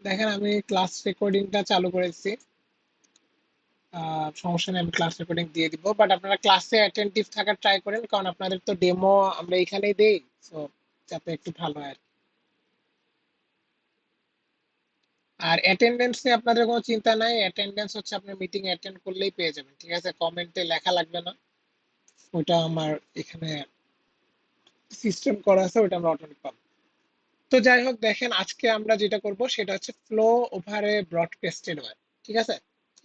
দেখেন আমি ক্লাস রেকর্ডিংটা চালু করেছি। সমস্যা নেই, আমি ক্লাস রেকর্ডিং দিয়ে দিব, বাট আপনারা ক্লাসে অ্যাটেন্টিভ থাকার ট্রাই করেন, কারণ আপনাদের তো ডেমো আমরা এখানেই দেই। সো যাতে একটু ভালো হয় আর কি। আর অ্যাটেন্ডেন্স নিয়ে আপনাদের কোনো চিন্তা নাই, অ্যাটেন্ডেন্স হচ্ছে আপনি মিটিং অ্যাটেন্ড করলেই পেয়ে যাবেন, ঠিক আছে? কমেন্টে লেখা লাগবে না, ওইটা আমার এখানে সিস্টেম করা আছে, ওইটা আমরা অটোমেটিক পাবো। তো যাই হোক, দেখেন আজকে আমরা যেটা করব সেটা হচ্ছে ফ্লো ওভারে ব্রডকাস্টেড ওয়্যার, ঠিক আছে?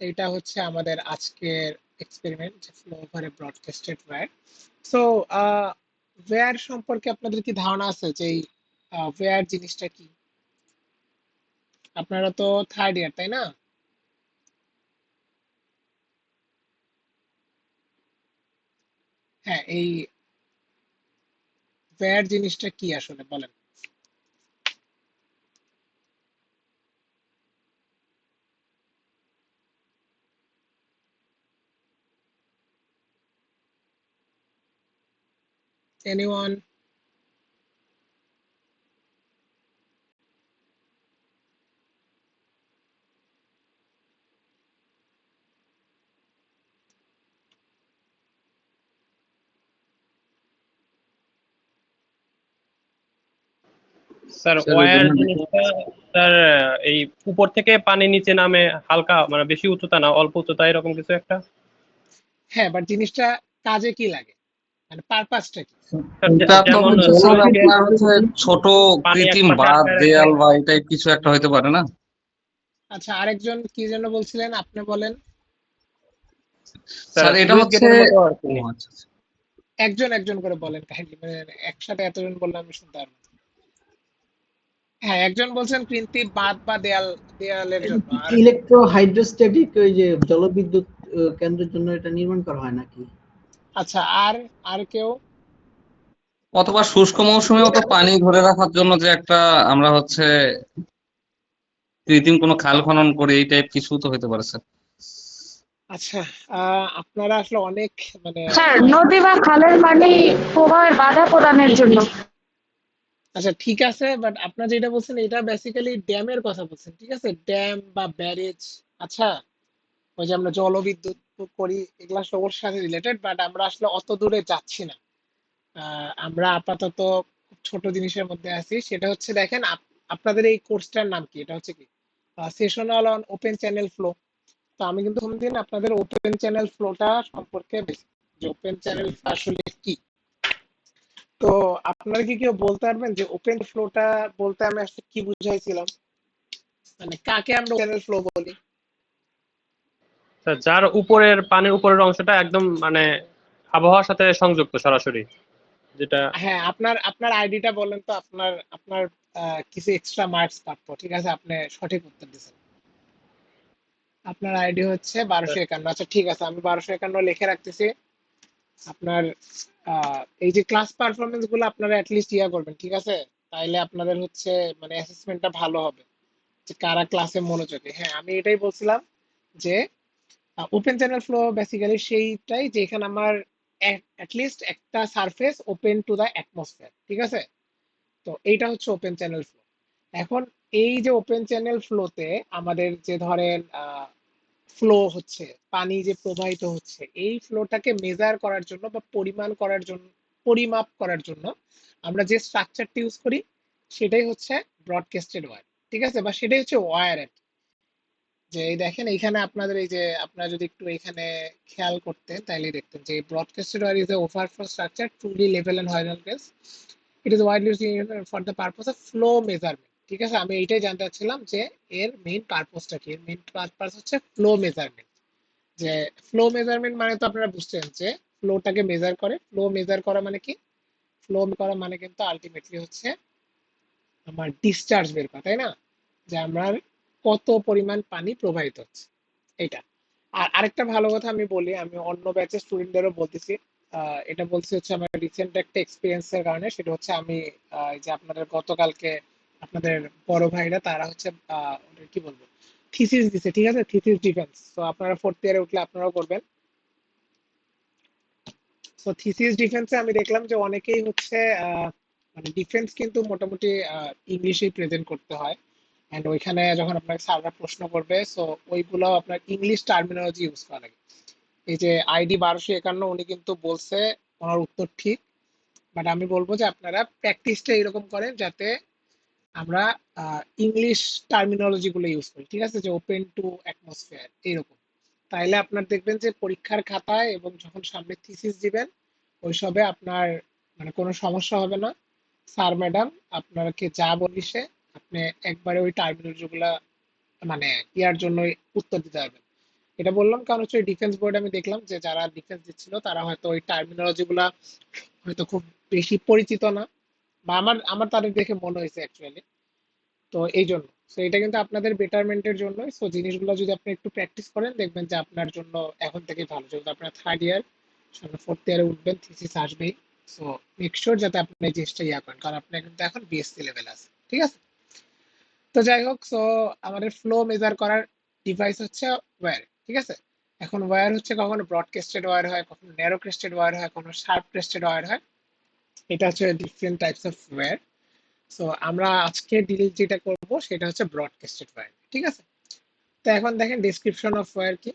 এইটা হচ্ছে আমাদের আজকের এক্সপেরিমেন্ট, যে ফ্লো ওভারে ব্রডকাস্টেড ওয়্যার। সো ওয়্যার সম্পর্কে আপনাদের কি ধারণা আছে, যে এই ওয়্যার জিনিসটা কি? আপনারা তো থার্ড ইয়ার, তাই না? হ্যাঁ, এই ওয়্যার জিনিসটা কি আসলে বলেন। এনিওয়ান? স্যার স্যার ওই ওয়্যার জন্য জিনিসটা, স্যার এই উপর থেকে পানি নিচে নামে, হালকা মানে বেশি উচ্চতা না, অল্প উচ্চতা, এরকম কিছু একটা। হ্যাঁ, বাট জিনিসটা কাজে কি লাগে, মানে পারপাসটা কি? স্যার এটা তো যেমন হচ্ছে উপর স্যার থেকে আপনার হচ্ছে ছোট পানি এক কৃত্রিম পাশে বাঁধ আটকে রাখলে। দেয়াল বা এই টাইপ কিছু একটা হইতে পারে না? আচ্ছা, আরেকজন কি যেন বলছিলেন, আপনি বলেন। স্যার স্যার এটা স্লুইস হচ্ছে গেটের মতো আর কি। ও আচ্ছা আচ্ছা। একজন একজন করে বলেন কাহিনী, মানে একসাথে এতজন বললে আমি শুনতে পারবো না। হ্যাঁ, একজন বলছেন কৃত্রিম বাঁধ বা দেয়াল, দেয়ালের জন্য। আর ইলেকট্রো হাইড্রোস্ট্যাটিক ওই যে জলবিদ্যুৎ কেন্দ্রের জন্য এটা নির্মাণ করা হয় নাকি? আচ্ছা, আর আর কেউ? অথবা শুষ্ক মৌসুমেও তো পানি ধরে রাখার জন্য যে একটা আমরা হচ্ছে কৃত্রিম কোনো খাল খনন করে এই টাইপ কিছু তো হইতে পারে স্যার। আচ্ছা, আপনারা আসলে অনেক মানে স্যার নদী বা খালের পানি প্রবাহে বাধা প্রদানের জন্য। আচ্ছা ঠিক আছে, বাট আপনারা যেটা বলছেন এটা বেসিক্যালি ড্যামের কথা বলছেন, ঠিক আছে? ড্যাম বা ব্যারেজ। আচ্ছা, ওই যে আমরা জলবিদ্যুৎ করি, এগুলা আসলে ওর সাথে রিলেটেড, বাট আমরা আসলে অত দূরে যাচ্ছি না। আমরা আপাতত খুব ছোট জিনিসের মধ্যে আছি, সেটা হচ্ছে দেখেন আপনাদের এই কোর্সটার নাম কি? এটা হচ্ছে কি, sessional on open channel flow. তো আমি কিন্তু দিন আপনাদের ওপেন চ্যানেল ফ্লোটা সম্পর্কে বেশি, যে ওপেন চ্যানেল আসলে কি। তো আপনারা কি কেউ বলতে পারবেন যে ওপেন ফ্লোটা বলতে আমি আসলে কি বুঝাইছিলাম, মানে কাকে আমরা চ্যানেল ফ্লো বলি? স্যার যার উপরের পানির উপরের অংশটা একদম মানে আবহাওয়ার সাথে সংযুক্ত সরাসরি, যেটা। হ্যাঁ, আপনার আপনার আইডিটা বলেন তো, আপনার আপনার কিছু এক্সট্রা মার্কস প্রাপ্য, ঠিক আছে? আপনি সঠিক উত্তর দিচ্ছেন। আপনার আইডি হচ্ছে 1251। আচ্ছা ঠিক আছে, আমি 1251 লিখে রাখতেছি। আপনার এই যে ক্লাস পারফরমেন্স গুলো আপনারা অ্যাটলিস্ট ইয়া করবেন, ঠিক আছে? তাইলে আপনাদের হচ্ছে মানে অ্যাসেসমেন্টটা ভালো হবে, যে কারা ক্লাসে মনোযোগী। হ্যাঁ, আমি এটাই বলছিলাম, যে ওপেন চ্যানেল ফ্লো বেসিক্যালি সেইটাই যেখানে আমার অ্যাটলিস্ট একটা surface open to the atmosphere, ঠিক আছে? তো এইটা হচ্ছে ওপেন চ্যানেল ফ্লো। এখন এই যে ওপেন চ্যানেল ফ্লোতে আমাদের যে ধরেন ফ্লো হচ্ছে, পানি যে প্রবাহিত হচ্ছে, এই ফ্লোটাকে মেজার করার জন্য বা পরিমাণ করার জন্য, পরিমাপ করার জন্য আমরা যে স্ট্রাকচারটি ইউজ করি সেটাই হচ্ছে ব্রডকাস্টেড ওয়্যার, ঠিক আছে? বা সেটাই হচ্ছে ওয়্যার আর কি। যে এই দেখেন এইখানে আপনাদের এই যে আপনারা যদি একটু এখানে খেয়াল করতেন তাহলে দেখতেন যে broadcasted weir is a overflow structure truly level and horizontal. It is widely used for the purpose of flow measurement, ঠিক আছে? আমি এইটাই জানতে চাচ্ছিলাম যে এর মেইন পারপোজটা কি। এর মেইন পারপোজ হচ্ছে ফ্লো মেজারমেন্ট। যে ফ্লো মেজারমেন্ট মানে তো আপনারা বুঝছেন যে ফ্লোটাকে মেজার করে। ফ্লো মেজার করা মানে কি? ফ্লো করা মানে কিন্তু আলটিমেটলি হচ্ছে আমার ডিসচার্জ বের করা, তাই না? যে আমার কত পরিমাণ পানি প্রবাহিত হচ্ছে, এটা। আর আরেকটা ভালো কথা আমি বলি, আমি অন্য ব্যাচের স্টুডেন্টদেরও বলতেছি। এটা বলছি হচ্ছে আমার রিসেন্ট একটা এক্সপিরিয়েন্সের কারণে। সেটা হচ্ছে আমি এই যে আপনাদের গতকালকে আপনাদের বড় ভাইরা তারা হচ্ছে ওটা কি বলবো, থিসিস দিছে, ঠিক আছে? Thesis defence. তো আপনারা ফোর্থ ইয়ারে উঠলে আপনারাও করবেন। তো থিসিস ডিফেন্সে আমি দেখলাম যে অনেকেই হচ্ছে মানে ডিফেন্স কিন্তু মোটামুটি ইংলিশেই প্রেজেন্ট করতে হয়। এন্ড ওইখানে যখন আপনাকে স্যাররা প্রশ্ন করবে, সো ওইগুলো আপনার ইংলিশ টার্মিনোলজি ইউজ করা লাগে। এই যে আইডি 1251 উনি কিন্তু বলছে ওনার উত্তর ঠিক, বাট আমি বলবো যে আপনারা প্র্যাকটিসটা এরকম করেন যাতে আমরা ইংলিশ টার্মিনোলজি গুলো ইউজ করি, ঠিক আছে, যে ওপেন টু অ্যাটমসফিয়ার এইরকম। তাইলে আপনার দেখবেন যে পরীক্ষার খাতায় এবং যখন সামনে থিসিস দিবেন ওইসবে আপনার মানে কোনো সমস্যা হবে না। স্যার ম্যাডাম আপনাকে যা বলিসে আপনি একবারে ওই টার্মিনোলজি গুলা মানে ইয়ার জন্য উত্তর দিতে পারবেন। এটা বললাম কারণ হচ্ছে ডিফেন্স বোর্ডে আমি দেখলাম যে যারা ডিফেন্স দিচ্ছিল তারা হয়তো ওই টার্মিনোলজি গুলা হয়তো খুব বেশি পরিচিত না, বা আমার আমার তাদের দেখে মনে হয়েছে অ্যাকচুয়ালি। তো এই জন্য সো এটা কিন্তু আপনাদের বেটারমেন্টের জন্য। সো জিনিসগুলো যদি আপনি একটু প্র্যাকটিস করেন দেখবেন যে আপনার জন্য এখন থেকেই ভালো, যেহেতু আপনার থার্ড ইয়ার, সামনে ফোর্থ ইয়ারে উঠবেন, থিসিস আসবেই। সো মেক শিওর যাতে আপনি এই জিনিসটা ইয়া করেন, কারণ আপনার কিন্তু এখন বিএসসি লেভেল আছে, ঠিক আছে। তো যাই হোক, সো আমাদের ফ্লো মেজার করার ডিভাইস হচ্ছে ওয়্যার, ঠিক আছে। এখন ওয়্যার হচ্ছে কখনো ব্রডকাস্টেড ওয়্যার হয়, কখনো ন্যারো ক্রেস্টেড ওয়্যার হয়, কখনো শার্প ক্রেস্টেড ওয়্যার হয়। এটা হচ্ছে different types of weir. So আমরা আজকে ডিল যেটা করব সেটা হচ্ছে ব্রডকাস্টেড ওয়্যার, ঠিক আছে। তো এখন দেখেন ডেসক্রিপশন অফ ওয়্যার কি।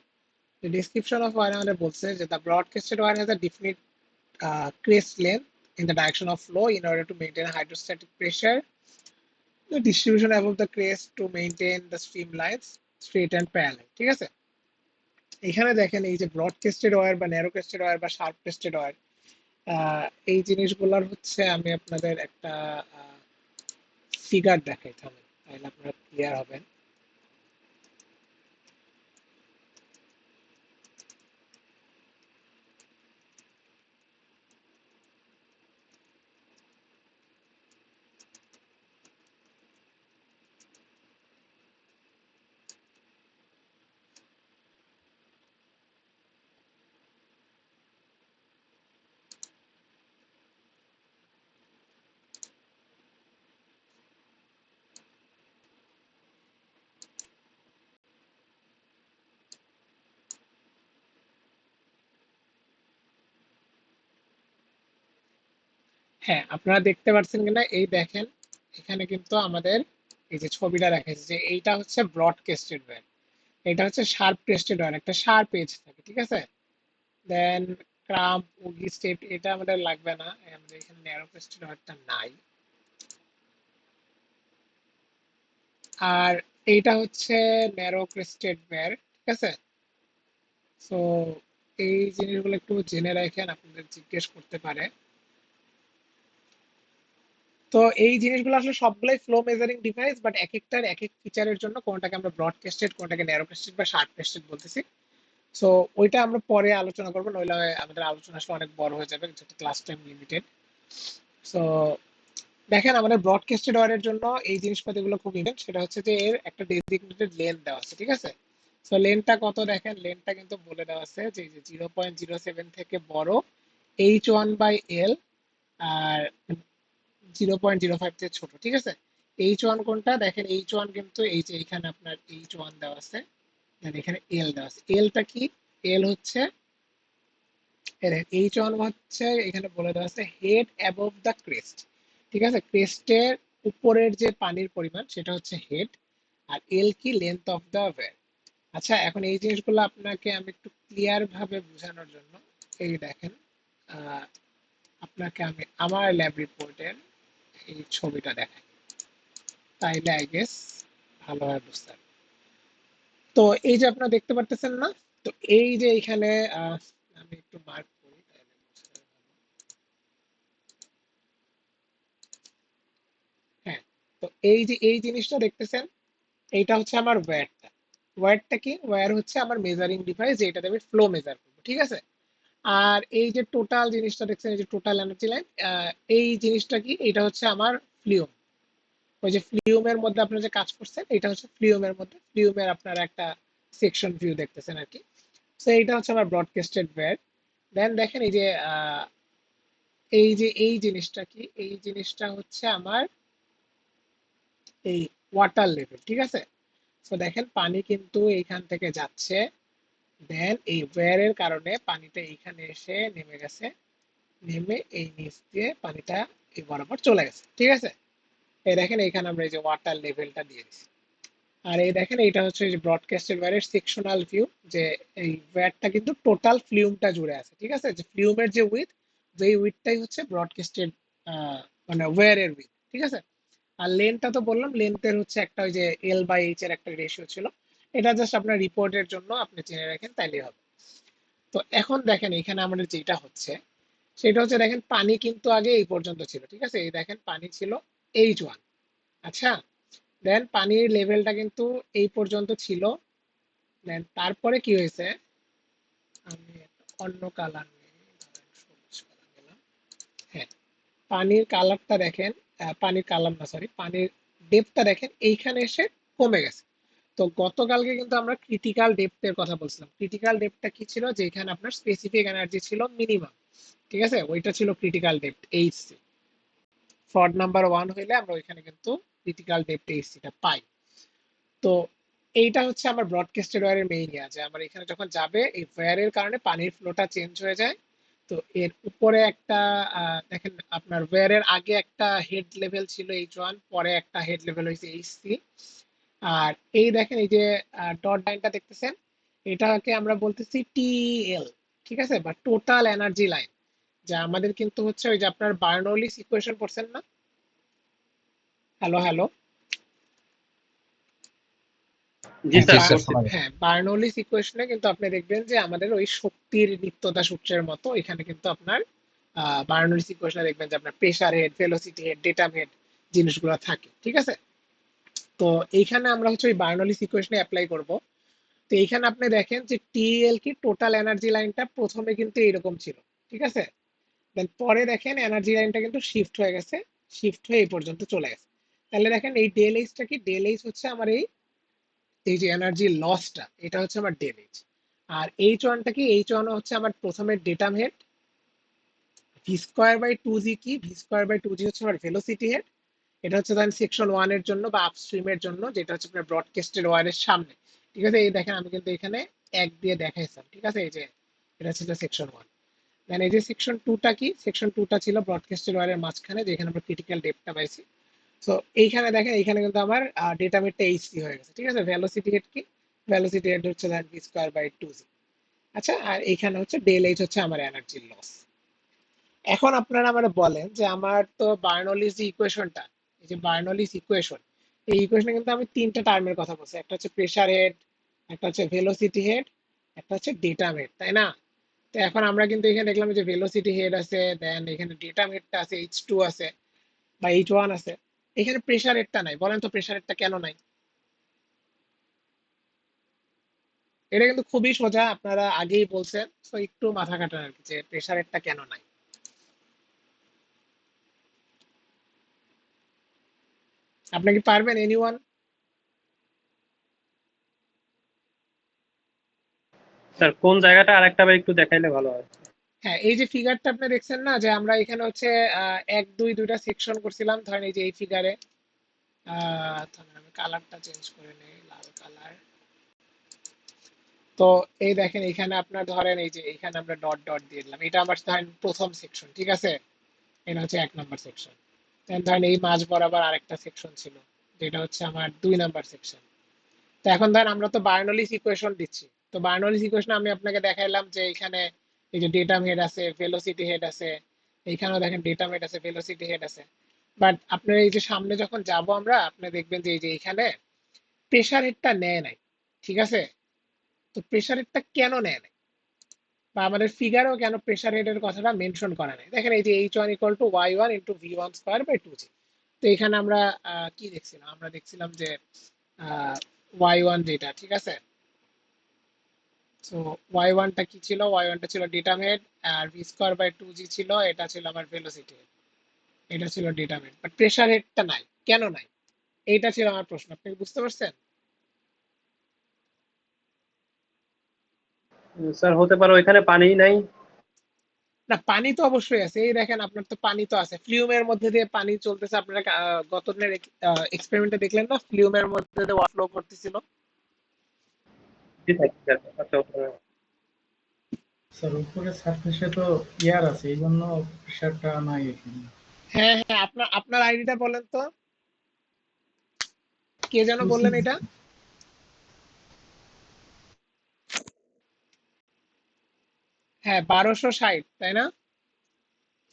ডেসক্রিপশন অফ ওয়্যার আমাদের বলছে যে the broadcasted weir has a definite crest length in the direction of flow in order to maintain hydrostatic pressure. The distribution above the crest to maintain the streamlines straight and parallel, ঠিক আছে। এখানে দেখেন এই যে broadcasted wire বা narrow crested wire বা sharp crested wire, এই জিনিসগুলোর হচ্ছে আমি আপনাদের একটা ফিগার দেখাই, থামেন তাহলে আপনারা ক্লিয়ার হবেন। হ্যাঁ, আপনারা দেখতে পাচ্ছেন কিনা, এই দেখেন এখানে কিন্তু আমাদের এই যে ছবিটা দেখাচ্ছে যে এইটা হচ্ছে ব্রডকাস্টেড ওয়্যার, এটা হচ্ছে শার্প ক্রেস্টেড ওয়্যার, একটা শার্প এজ থাকে, ঠিক আছে। দেন ক্রাম্প, উগি, স্টেপ এটা আমাদের লাগবে না, আমাদের এখানে ন্যারো ক্রেস্টেড ওয়্যারটা নাই। আর এইটা হচ্ছে ন্যারো ক্রেস্টেড ওয়্যার, ঠিক আছে। সো এই জিনিসগুলো একটু জেনে রাখেন, আপনাদের জিজ্ঞেস করতে পারে। তো এই জিনিসগুলো আসলে সবগুলাই ফ্লো মেজারিং ডিভাইস, বাট এক একটার এক এক ফিচারের জন্য কোনটাকে আমরা ব্রডকাস্টেড, কোনটাকে ন্যারো কাস্টেড বা শার্প কাস্টেড বলতেছি। সো ওইটা আমরা পরে আলোচনা করবো, নইলে আমাদের আলোচনা আসলে অনেক বড় হয়ে যাবে যেহেতু ক্লাস টাইম লিমিটেড। সো দেখেন আমাদের ব্রডকাস্টেড ওয়্যারের জন্য এই জিনিসপাতিগুলো খুব ইম্পর্টেন্ট, সেটা হচ্ছে যে এর একটা ডেজিগনেটেড লেন্থ দেওয়া আছে, ঠিক আছে। সো লেন্থটা কত দেখেন, লেন্থটা কিন্তু বলে দেওয়া আছে যে 0.07 থেকে বড় H1/L, আর 0.05 থেকে ছোট, ঠিক আছে। H1 কোনটা দেখেন, H1 কিন্তু এই যে এখানে আপনার H1 দেওয়া আছে, দেন এখানে L দেওয়া আছে। Lটা কি, L হচ্ছে H1 হচ্ছে এখানে বলে দেওয়া আছে হেড অ্যাবভ দ্য ক্রেস্ট, ঠিক আছে। ক্রেস্টের উপরের যে পানির পরিমাণ সেটা হচ্ছে হেড, আর এল কি, লেন্থ অফ দ্য ওয়্যার। আচ্ছা, এখন এই জিনিসগুলো আপনাকে আমি একটু ক্লিয়ার ভাবে বোঝানোর জন্য এই দেখেন, আহ, আপনাকে আমি আমার ল্যাব রিপোর্টের এই ছবিটা দেখাই, তাইলে আই গেস ভালোভাবে বুঝতে পারবেন। তো এই যে আপনারা দেখতে পারতেছেন না, তো এই যে এখানে আমি একটু মার্ক করি তাহলে বুঝতে পারবেন। হ্যাঁ, তো এই যে এই জিনিসটা দেখতেছেন, এইটা হচ্ছে আমার ওয়্যারটা। ওয়্যারটা কি, ওয়্যার হচ্ছে আমার মেজারিং ডিভাইস, যেটাতে আমি ফ্লো মেজার করবো, ঠিক আছে। আর এই যে টোটাল জিনিসটা দেখছেন, এই যে টোটাল এনার্জি লাইন, এই জিনিসটা কি, এটা হচ্ছে আমার ফ্লুইম। ওই যে ফ্লুইমের মধ্যে আপনারা যে কাজ করছেন, এটা হচ্ছে ফ্লুইমের মধ্যে, ফ্লুইমের আপনারা একটা সেকশন ভিউ দেখতেছেন আর কি। তো এইটা হচ্ছে আমার ব্রডকাস্টেড ওয়্যার। দেন দেখেন এই যে এই যে এই জিনিসটা কি, এই জিনিসটা হচ্ছে আমার এই ওয়াটার লেভেল, ঠিক আছে। তো দেখেন পানি কিন্তু এইখান থেকে যাচ্ছে, দেন এই ওয়্যারের কারণে পানিটা এইখানে এসে নেমে গেছে, নেমে এই নিচ দিয়ে পানিটা এই বরাবর চলে গেছে, ঠিক আছে। এই দেখেন এইখানে আমরা এই যে ওয়াটার লেভেলটা দিয়ে দিচ্ছি, আর এই দেখেন এটা হচ্ছে যে ব্রডকাস্টেড ওয়্যারের সেকশনাল ভিউ, যে এই ওয়্যারটা কিন্তু টোটাল ফ্লিউমটা জুড়ে আছে, ঠিক আছে, যে ফ্লিউমের যে উইথ, যেই উইথটাই হচ্ছে ব্রডকাস্টেড মানে ওয়্যারের উইথ, ঠিক আছে। আর লেন্থটা তো বললাম, লেন্থের হচ্ছে একটা ওই যে L/H এর একটা রেশিও ছিল, এটা জাস্ট আপনার রিপোর্টের জন্য আপনি জেনে রাখেন তাইলেই হবে। তো এখন দেখেন এখানে আমাদের যেটা হচ্ছে সেটা হচ্ছে, দেখেন পানি কিন্তু আগে এই পর্যন্ত ছিল, ঠিক আছে, এই দেখেন পানি ছিল H1। আচ্ছা, দেন পানির লেভেলটা কিন্তু এই পর্যন্ত ছিল। দেন তারপরে কি হয়েছে, আমি একটা অন্য কালার নিয়ে ধরেন সবুজ কালার নিলাম। হ্যাঁ, পানির কালারটা দেখেন, পানির কালার না সরি, পানির ডেপথটা দেখেন এইখানে এসে কমে গেছে। তো গতকালকে কিন্তু আমরা ক্রিটিক্যাল ডেপথের কথা বলছিলাম। ক্রিটিক্যাল ডেপথটা কি ছিল, যে এখানে আপনার স্পেসিফিক এনার্জি ছিল মিনিমাম, ঠিক আছে, ওইটা ছিল critical depth HC. Ford number 1 হইলে আমরা ওইখানে কিন্তু ক্রিটিক্যাল ডেপথ এইচসিটা পাই। তো এইটা হচ্ছে আমার ব্রডকাস্টেড ওয়্যারের মেইন ইয়া, যে আমার এখানে যখন যাবে এই ওয়্যারের কারণে পানির ফ্লোটা চেঞ্জ হয়ে যায়। তো এর উপরে একটা দেখেন আপনার ওয়্যারের আগে একটা হেড লেভেল ছিল H1, পরে একটা হেড লেভেল হয়েছে Hc। আর এই দেখেন এই যে ডট লাইনটা দেখতেছেন, এটাকে আমরা বলতেছি টিএল, ঠিক আছে, বা টোটাল এনার্জি লাইন। যা আমাদের কিন্তু হচ্ছে ওই যে আপনার বার্নৌলিস ইকুয়েশন পড়ছেন না? Hello hello. জি জি স্যার স্যার, করছি। শোনা যায়। হ্যাঁ, বার্নৌলিস ইকুয়েশনে কিন্তু আপনি দেখবেন যে আমাদের ওই শক্তির নিত্যতা সূত্রের মতো এখানে কিন্তু আপনার বার্নৌলিস ইকুয়েশনে দেখবেন যে আপনার pressure head, velocity head, data head জিনিসগুলো থাকে, ঠিক আছে। তো এইখানে আমরা হচ্ছে ওই বার্নৌলিস ইকুয়েশনে অ্যাপ্লাই করব। তো এইখানে আপনি দেখেন যে টিএল কি টোটাল এনার্জি লাইনটা প্রথমে কিন্তু এরকম ছিল, ঠিক আছে, দেন পরে দেখেন এনার্জি লাইনটা কিন্তু শিফট হয়ে গেছে, শিফট হয়ে এই পর্যন্ত চলে গেছে। তাহলে দেখেন এই ডেল এইচটা কি, ডেল এইচ হচ্ছে আমার এই এই যে এনার্জি লসটা, এটা হচ্ছে আমার ডেল এইচ। আর H1টা কি, H1 হচ্ছে আমার প্রথমে ডেটাম হেড, v²/2g কি, v²/2g হচ্ছে আমার ভেলোসিটি হেড। এটা হচ্ছে ধরেন সেকশন 1 এর জন্য বা আপস্ট্রিমের জন্য, যেটা হচ্ছে আপনার ব্রডকাস্টেড ওয়্যারের সামনে, ঠিক আছে। এই দেখেন আমি কিন্তু এখানে এক দিয়ে দেখাইছিলাম, ঠিক আছে, এই যে এটা ছিল সেকশন 1। দেন এই যে সেকশন 2টা কি, সেকশন 2টা ছিল ব্রডকাস্টেড ওয়্যারের মাঝখানে, যেখানে আমরা ক্রিটিক্যাল ডেপথটা পাইছি। সো এইখানে দেখেন এইখানে কিন্তু আমার ডেটা হেডটা এইচসি হয়ে গেছে, ঠিক আছে। ভেলোসিটি হেড কি, ভেলোসিটি হেড হচ্ছে ধরেন v²/2g। আচ্ছা, আর এইখানে হচ্ছে ডেল এইচ হচ্ছে আমার এনার্জি লস। এখন আপনারা আমার বলেন যে আমার তো বার্নৌলিস যে ইকুয়েশনটা, এই যে বার্নৌলিস ইকুয়েশন, এই ইকুয়েশনে কিন্তু আমি তিনটা টার্মের কথা বলছি, একটা হচ্ছে প্রেসার হেড, একটা হচ্ছে ভেলোসিটি হেড, একটা হচ্ছে ডেটা হেড, তাই না? তো এখন আমরা কিন্তু এখানে দেখলাম যে ভেলোসিটি হেড আছে, দেন এখানে ডেটা হেডটা আছে, H2 আছে বা H1 আছে, এখানে প্রেসার হেডটা নাই। বলেন তো প্রেসার হেডটা কেন নাই? এটা কিন্তু খুবই সোজা, আপনারা আগেই বলছেন, তো একটু মাথা কাটান আর কি, যে প্রেসার হেডটা কেন নাই। আপনি কি পারবেন, এনিওয়ান? স্যার কোন জায়গাটা আরেকটা বার একটু দেখাইলে ভালো হয়। হ্যাঁ, এই যে ফিগারটা আপনি দেখছেন না, যে আমরা এখানে হচ্ছে 1 2 2টা সেকশন করছিলাম, ধরেন এই যে এই ফিগারে, ধরেন আমি কালারটা চেঞ্জ করে নেই, লাল কালার। তো এই দেখেন এখানে আপনার ধরেন এই যে এখানে আমরা ডট ডট দিয়ে দিলাম, এটা আমার ধরেন প্রথম সেকশন, ঠিক আছে, এটা হচ্ছে 1 নম্বর সেকশন। ধরেন এই মাঝ বরাবর আরেকটা সেকশন ছিল, যেটা হচ্ছে আমার 2 নম্বর সেকশন। তো এখন ধরেন আমরা তো বার্নৌলিস ইকুয়েশন দিচ্ছি, তো বার্নৌলিস ইকুয়েশন আমি আপনাকে দেখাইলাম যে এখানে এই যে ডেটাম হেড আছে, ভেলোসিটি হেড আছে, এইখানেও দেখেন ডেটাম হেড আছে, ভেলোসিটি হেড আছে। বাট আপনার এই যে সামনে যখন যাব আমরা, আপনি দেখবেন যে এই যে এখানে প্রেসার হেডটা নেয় নাই, ঠিক আছে। তো প্রেসার হেডটা কেন নেয় নাই, বা আমাদের ফিগারেও কেন প্রেসার হেডের কথাটা মেনশন করা নাই? দেখেন এই যে H1 = y1 × v²/2g। তো এখানে আমরা কি দেখছিলাম, আমরা দেখছিলাম যে y1 যেটা, ঠিক আছে। সো y1টা কি ছিল, y1টা ছিল ডেটাম হেড, আর v²/2g ছিল, এটা ছিল আমার ভেলোসিটি হেড, এটা ছিল ডেটাম হেড, বাট প্রেসার হেডটা নাই, কেন নাই? এইটা ছিল আমার প্রশ্ন, আপনি কি বুঝতে পারছেন? স্যার হতে পারে ওইখানে পানিই নাই। না, পানি তো অবশ্যই আছে, এই দেখেন আপনার তো পানি তো আছে, ফ্লিউমের মধ্যে দিয়ে পানি চলতেছে। আপনারা গত দিনের এক্সপেরিমেন্টে দেখলেন না, ফ্লিউমের মধ্যে দিয়ে ওয়াটার ফ্লো করতেছিল। জি স্যার, ঠিক আছে। আচ্ছা স্যার উপরে সারফেসে তো এয়ার আছে, এই জন্য প্রেশারটা নাই এখানে। হ্যাঁ হ্যাঁ, আপনার আপনার আইডিটা বলেন তো, কে যেন টু বললেন সিক্স এটা? হ্যাঁ 1260, তাই না?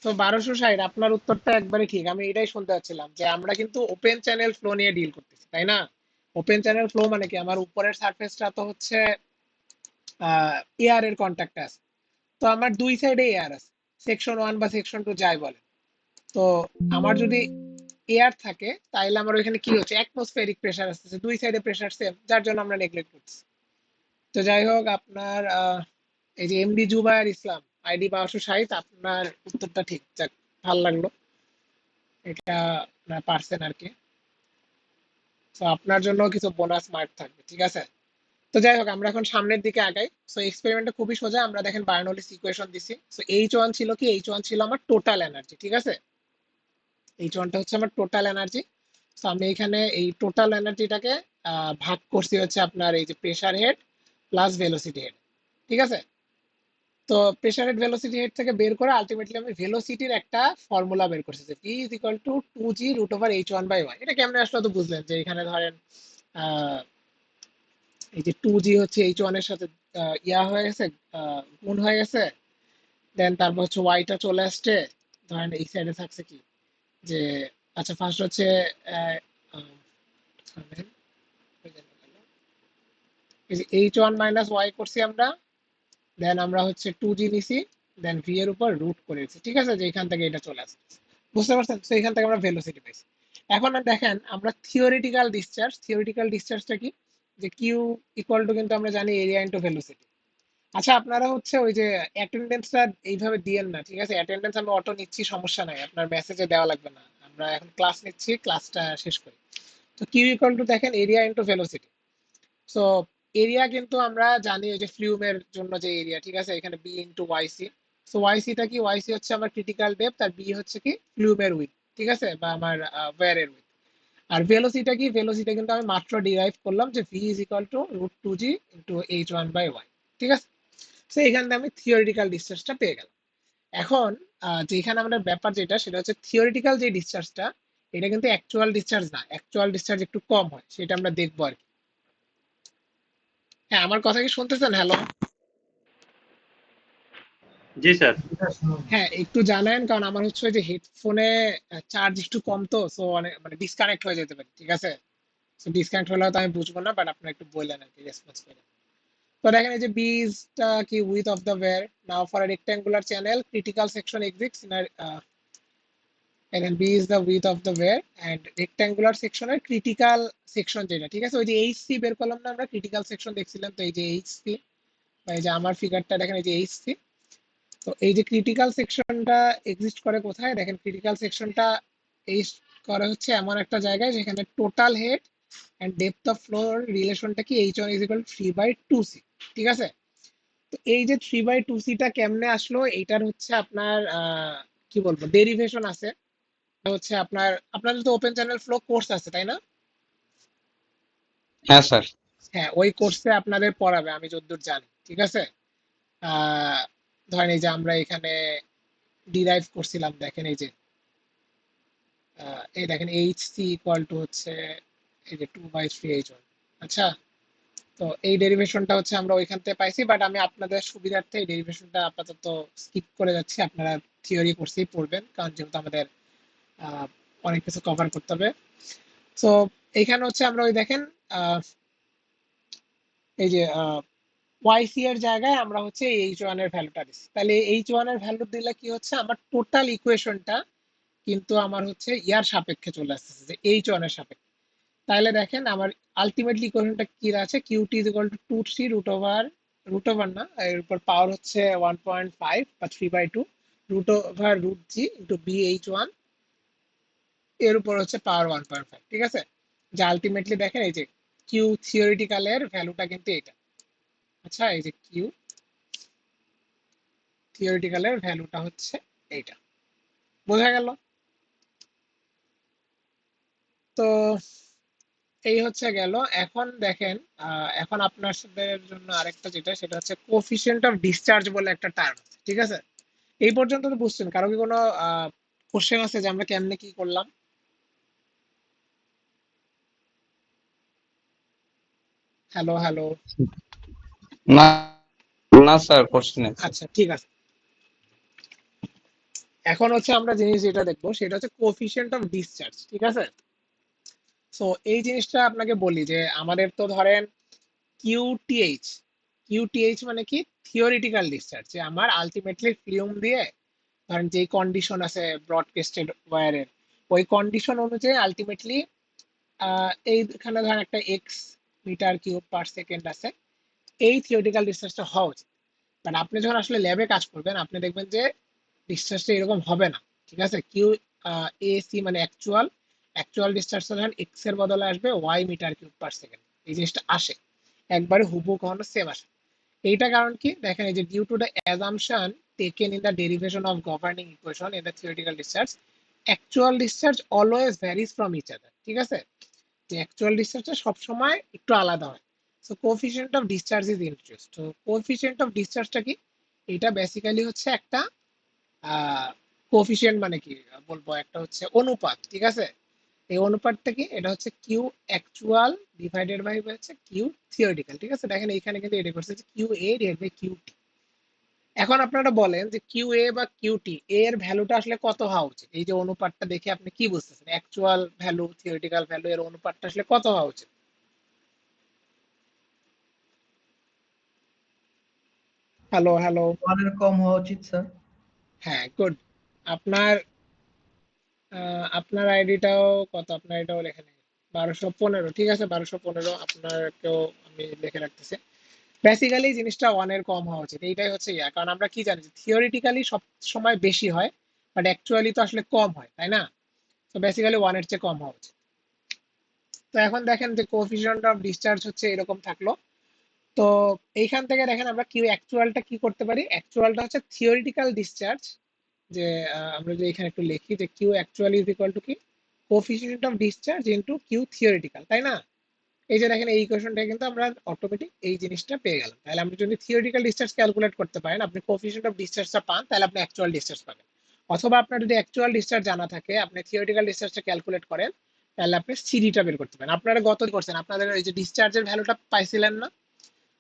তো 1260, আপনার উত্তরটা একবারে ঠিক। আমি এটাই শুনতে চাচ্ছিলাম যে আমরা কিন্তু ওপেন চ্যানেল ফ্লো নিয়ে ডিল করতেছি, তাই না? ওপেন চ্যানেল ফ্লো মানে কি, আমার উপরের সারফেসটা তো হচ্ছে এয়ার এর কন্ট্যাক্ট আছে, তো আমার দুই সাইডে এয়ার আছে, সেকশন 1 বা সেকশন 2 যাই বলে। তো আমার যদি এয়ার থাকে তাহলে আমার ওইখানে কি হচ্ছে, অ্যাটমসফেরিক প্রেসার আসতেছে, দুই সাইডে প্রেসার সেম, যার জন্য আমরা নেগলেক্ট করছি। তো যাই হোক, আপনার এই যে এমডি জুবায়ের ইসলাম, আইডি 1260, আপনার উত্তরটা ঠিক। যাক, ভালো লাগলো, এটা আপনারা পারছেন আর কি। তো আপনার জন্য কিছু বোনাস মার্ক থাকবে, ঠিক আছে? তো যাই হোক, আমরা এখন সামনের দিকে আগাই। সো এক্সপেরিমেন্টটা খুবই সোজা, আমরা দেখেন বার্নৌলিস ইকুয়েশন দিছি। সো H1 ছিল কি, H1 ছিল আমার টোটাল এনার্জি, ঠিক আছে? H1টা হচ্ছে আমার টোটাল এনার্জি। তো আমি এখানে এই টোটাল এনার্জিটাকে ভাগ করছি হচ্ছে আপনার এই যে pressure had plus velocity head, ঠিক আছে? তো প্রেসার হেড ভেলোসিটি হেড থেকে বের করে আলটিমেটলি আমি ভেলোসিটির একটা ফর্মুলা বের করছি যে P is equal to 2g root over H1/y। এটা কেমনে আসলে তো বুঝলেন, যে এখানে ধরেন আহ, এই যে 2g হচ্ছে H1 এর সাথে ইয়া হয়ে গেছে, গুণ হয়ে গেছে, দেন তারপর হচ্ছে ওয়াইটা চলে আসছে। ধরেন এই সাইডে থাকছে কি, যে আচ্ছা ফার্স্ট হচ্ছে আহ, আহ, এই যে H1 - y করছি আমরা, দেন আমরা হচ্ছে 2g নিছি, দেন ভি এর উপর রুট করেছি, ঠিক আছে? যে এখান থেকে এটা চলে আসছে, বুঝতে পারছেন? তো এখান থেকে আমরা ভেলোসিটি পাইছি। এখন আর দেখেন আমরা থিওরিটিক্যাল ডিসচার্জটা কি, যে কিউ ইকুয়াল টু, কিন্তু আমরা জানি এরিয়া ইনটু ভেলোসিটি। আচ্ছা, আপনারা হচ্ছে ওই যে অ্যাটেন্ডেন্সটা এইভাবে দিয়েন না, ঠিক আছে? অ্যাটেন্ডেন্স আমি অটো নিচ্ছি, সমস্যা নাই, আপনার মেসেজে দেওয়া লাগবে না, আমরা এখন ক্লাস নিচ্ছি, ক্লাসটা শেষ করি। তো কিউ ইকুয়াল টু দেখেন area into velocity. So area কিন্তু আমরা জানি ওই যে ফ্লুমের জন্য যে এরিয়া, ঠিক আছে? এখানে বি ইন্টু ওয়াইসি। সো ওয়াইসিটা কি, ওয়াইসি হচ্ছে আমার ক্রিটিক্যাল ডেপথ, আর বি হচ্ছে কি ফ্লুমের উইথ, ঠিক আছে? বা আমার ওয়্যারের উইথ। আর ভেলোসিটা কি, ভেলোসিটা কিন্তু আমি মাত্র ডিরাইভ করলাম যে V is equal to root 2g into H1/y, ঠিক আছে? সো এখান থেকে আমি থিওরিটিক্যাল ডিসচার্জটা পেয়ে গেলাম। এখন যেখানে আমাদের ব্যাপার যেটা, সেটা হচ্ছে থিওরিটিক্যাল যে ডিসচার্জটা, এটা কিন্তু অ্যাকচুয়াল ডিসচার্জ না, অ্যাকচুয়াল ডিসচার্জ একটু কম হয়, সেটা আমরা দেখবো আর কি। হ্যাঁ, আমার কথা কি শুনতেছেন? হ্যালো? জি স্যার। এটা শুনুন। হ্যাঁ, একটু জানেন, কারণ আমার হচ্ছে ওই যে হেডফোনে চার্জ একটু কম, তো সো অনেক মানে ডিসকানেক্ট হয়ে যেতে পারে, ঠিক আছে? সো ডিসকানেক্ট হলে হয়তো আমি বুঝবো না, বাট আপনারা একটু বললেন আর কি, রেসপন্স করেন। তো দেখেন এই যে বি ইজটা কি, with of the weir, now for a rectangular channel critical section exists in and B is the width of the wear and rectangular section এর ক্রিটিক্যাল সেকশন যেটা, ঠিক আছে? ওই যে এইচসি বের করলাম না আমরা, ক্রিটিক্যাল সেকশন দেখছিলাম, তো এই যে এইচসি, বা এই যে আমার ফিগারটা দেখেন, এই যে এইচসি। তো এই যে ক্রিটিক্যাল সেকশনটা এক্সিস্ট করে কোথায়, দেখেন ক্রিটিক্যাল সেকশনটা এই করে হচ্ছে এমন একটা জায়গায় যেখানে total head and depth of flow রিলেশনটা কি H1 = 3/2c, ঠিক আছে? তো এই যে 3/2c টা কেমনে আসলো, এইটার হচ্ছে আপনার কি বলবো, ডেরিভেশন আছে। হচ্ছে আপনাদের তো ওপেন চ্যানেল ফ্লো কোর্স আছে, তাই না? হ্যাঁ স্যার। হ্যাঁ, ওই কোর্সে আপনাদের পড়াবে আমি যতদূর জানি, ঠিক আছে? আহ ধরেন এই যে আমরা এখানে ডিরাইভ করছিলাম, দেখেন এই যে এই দেখেন এইচ সি ইকুয়াল টু হচ্ছে এই যে 2/3H1। আচ্ছা, তো এই ডেরিভেশনটা হচ্ছে আমরা ওইখান থেকে পাইছি, বাট আমি আপনাদের সুবিধার্থে এই ডেরিভেশনটা আপাতত স্কিপ করে যাচ্ছি, আপনারা থিওরি কোর্সেই পড়বেন, কারণ যেহেতু আমাদের আহ, অনেক কিছু কভার করতে হবে। তো এইখানে হচ্ছে আমরা ওই দেখেন এই যে ওয়াইসি এর জায়গায় আমরা হচ্ছে H1 এর ভ্যালুটা দিচ্ছি, তাহলে H1 এর ভ্যালু দিলে কি হচ্ছে, আমার টোটাল ইকুয়েশনটা কিন্তু আমার হচ্ছে ইয়ার সাপেক্ষে চলে আসতেছে, যে H1 এর সাপেক্ষে। তাহলে দেখেন আমার আলটিমেটলি ইকুয়েশনটা কি আছে, QT is equal to 2/3 root over না, এর উপর পাওয়ার হচ্ছে 1.5 বা 3/2 root over √g into BH1 এর উপর হচ্ছে পাওয়ার 1.5, ঠিক আছে? যা আলটিমেটলি দেখেন এই যে কিউ থিওরিটিক্যালের ভ্যালুটা কিন্তু এটা। আচ্ছা, এই যে কিউ থিওরিটিক্যালের ভ্যালুটা হচ্ছে এইটা, বোঝা গেল? তো এই হচ্ছে গেল। এখন দেখেন এখন আপনাদের জন্য আরেকটা যেটা, সেটা হচ্ছে কোফিশিয়েন্ট অফ ডিসচার্জ বলে একটা টার্ম আছে, ঠিক আছে? এই পর্যন্ত তো বুঝছেন, কারো কি কোনো কোশ্চেন আছে যে আমরা কেমনে কি করলাম? Hello hello? না না স্যার করছি না। আচ্ছা ঠিক আছে, এখন হচ্ছে আমরা জিনিস যেটা দেখবো সেটা হচ্ছে কোফিশিয়েন্ট অফ ডিসচার্জ। ঠিক আছে, সো এই জিনিসটা আপনাকে বলি যে আমাদের তো ধরেন কিউটিএইচ, কিউটিএইচ মানে কি থিওরিটিক্যাল ডিসচার্জ, যে আমার আলটিমেটলি ফিল্ম দিয়ে ধরেন যেই কন্ডিশন আছে ব্রডকাস্টেড ওয়্যারের, ওই কন্ডিশন অনুযায়ী আলটিমেটলি এইখানে ধরেন একটা X meter cube per second আছে, এই থিওরিটিক্যাল ডিসচার্জটা হওয়া উচিত। বাট আপনি যখন আসলে ল্যাবে কাজ করবেন আপনি দেখবেন যে ডিসচার্জটা এরকম হবে না। ঠিক আছে, কিউ এসি মানে অ্যাকচুয়াল, অ্যাকচুয়াল ডিসচার্জটা যখন এক্স এর বদলে আসবে Y meter cube per second, এই জিনিসটা আসে একবারে হুবহু কখনো সেম আসে। এইটা কারণ কি দেখেন, এই যে due to the assumption taken in the derivation of governing equation in the theoretical discharge, actual discharge always varies from each other. ঠিক আছে, যে অ্যাকচুয়াল ডিসচার্জটা সবসময় একটু আলাদা হয়। So coefficient of discharge is introduced. তো কোএফিসিয়েন্ট অফ ডিসচার্জটা কি, এটা বেসিক্যালি হচ্ছে একটা কোএফিসিয়েন্ট মানে কি বলবো, একটা হচ্ছে অনুপাত। ঠিক আছে, এই অনুপাতটা কি, এটা হচ্ছে কিউ অ্যাকচুয়াল ডিভাইডেড বাই হচ্ছে কিউ থিওরিটিক্যাল। ঠিক আছে, দেখেন এইখানে কিন্তু এটা করছে Q A divide by Q T. এখন আপনারা বলেন যে কিউ এ বা কিউ টি এর ভ্যালুটা আসলে কত হওয়া উচিত, এই যে অনুপাতটা দেখে আপনি কি বুঝতেছেন অ্যাকচুয়াল ভ্যালু থিওরিটিক্যাল ভ্যালু এর অনুপাতটা আসলে কত হওয়া উচিত? হ্যালো হ্যালো, 1 এর কম হওয়া উচিত স্যার। হ্যাঁ গুড। আপনার আপনার আইডিটাও কত, আপনার এটাও লেখা নেই 1215। ঠিক আছে 1215, আপনারকেও আমি লিখে রাখতেছি। বেসিক্যালি জিনিসটা 1 এর কম হওয়া উচিত, এইটাই হচ্ছে ইয়া। কারণ আমরা কি জানি থিওরিটিক্যালি সব সময় বেশি হয়, বাট অ্যাকচুয়ালি তো আসলে কম হয়, তাই না? তো বেসিক্যালি 1 এর চেয়ে কম হওয়া উচিত। তো এখন দেখেন যে কোএফিসিয়েন্ট অফ ডিসচার্জ হচ্ছে এরকম থাকলো। তো এইখান থেকে দেখেন আমরা কিউ অ্যাকচুয়ালটা কি করতে পারি, অ্যাকচুয়ালটা হচ্ছে থিওরিটিক্যাল ডিসচার্জ, যে আমরা যে এখানে একটু লিখি যে Q actual is equal to কি coefficient of discharge into Q theoretical, তাই না? এই যে দেখেন এই ইকুয়েশনটা কিন্তু আমরা অটোমেটিক এই জিনিসটা পেয়ে গেলাম। তাহলে আপনি যদি থিওরিটিক্যাল ডিসচার্জ ক্যালকুলেট করতে পারেন, আপনি কোএফিসিয়েন্ট অফ ডিসচার্জটা পান, তাহলে আপনি অ্যাকচুয়াল ডিসচার্জ পাবেন। অথবা আপনার যদি অ্যাকচুয়াল ডিসচার্জ জানা থাকে, আপনি থিওরিটিক্যাল ডিসচার্জটা ক্যালকুলেট করেন, তাহলে আপনি সিডিটা বের করতে পারেন। আপনারা গত করছেন আপনাদের এই যে ডিসচার্জের ভ্যালুটা পাইছিলেন না,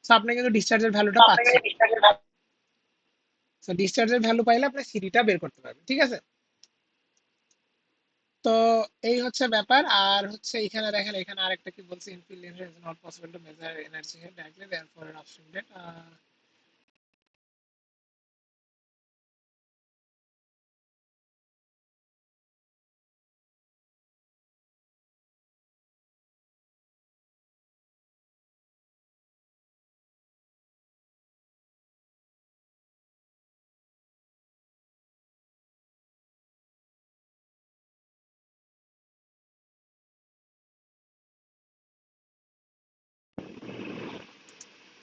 তো আপনি কিন্তু ডিসচার্জের ভ্যালুটা পাচ্ছেন। তো ডিসচার্জের ভ্যালু পাইলে আপনি সিডিটা বের করতে পারবেন। ঠিক আছে, তো এই হচ্ছে ব্যাপার। আর হচ্ছে এখানে দেখেন, এখানে আরেকটা কি বলছে, infield is not possible to measure energy head directly therefore an upstream date.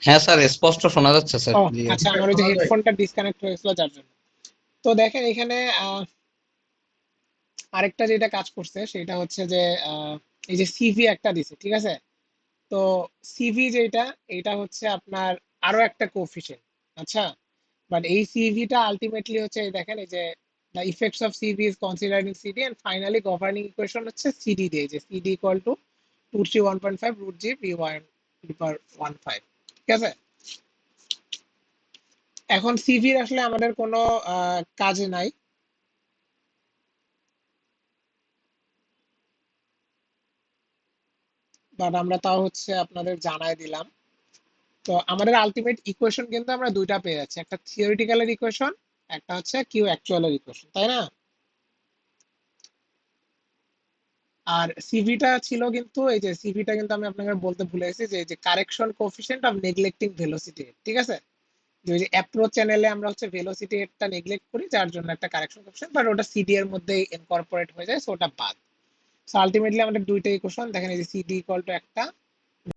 হ্যাঁ স্যার স্পষ্ট শোনা যাচ্ছে স্যার, ও ক্লিয়ার। আচ্ছা, আমার ওই যে হেডফোনটা ডিসকানেক্ট হয়েছিল যার জন্য। তো দেখেন এখানে আরেকটা যেটা কাজ করছে সেটা হচ্ছে যে এই যে সিভি একটা দিছে। ঠিক আছে, তো সিভি যেটা, এটা হচ্ছে আপনার আরো একটা কোফিশিয়েন্ট। আচ্ছা, বাট এই সিভিটা আলটিমেটলি হচ্ছে এই দেখেন এই যে the effects of CV is considered in CD and finally governing equation হচ্ছে CD দিয়ে, যে CD equal to 231.5 root G V1 per 15। ঠিক আছে, এখন সিভির আসলে আমাদের কোনো কাজে নাই, বাট আমরা তাও হচ্ছে আপনাদের জানাই দিলাম। তো আমাদের আলটিমেট ইকুয়েশন কিন্তু আমরা দুইটা পেয়ে যাচ্ছি, একটা থিওরিটিক্যালের ইকুয়েশন, একটা হচ্ছে কিউ অ্যাকচুয়ালের ইকুয়েশন, তাই না? আর সিভিটা ছিল কিন্তু এই যে সিভিটা কিন্তু আমি আপনাকে বলতে ভুলে গেছি যে এই যে correction coefficient of neglecting velocity. ঠিক আছে, যে ওই যে অ্যাপ্রোচ চ্যানেলে আমরা হচ্ছে ভেলোসিটি টা নেগলেক্ট করি, যার জন্য একটা কারেকশন কোএফিসিয়েন্ট, বাট ওটা সিডি এর মধ্যে ইনকর্পোরেট হয়ে যায়, সো ওটা বাদ। সো আলটিমেটলি আমাদের দুইটা ইকুয়েশন দেখেন, এই যে সিডি ইকুয়াল টু একটা,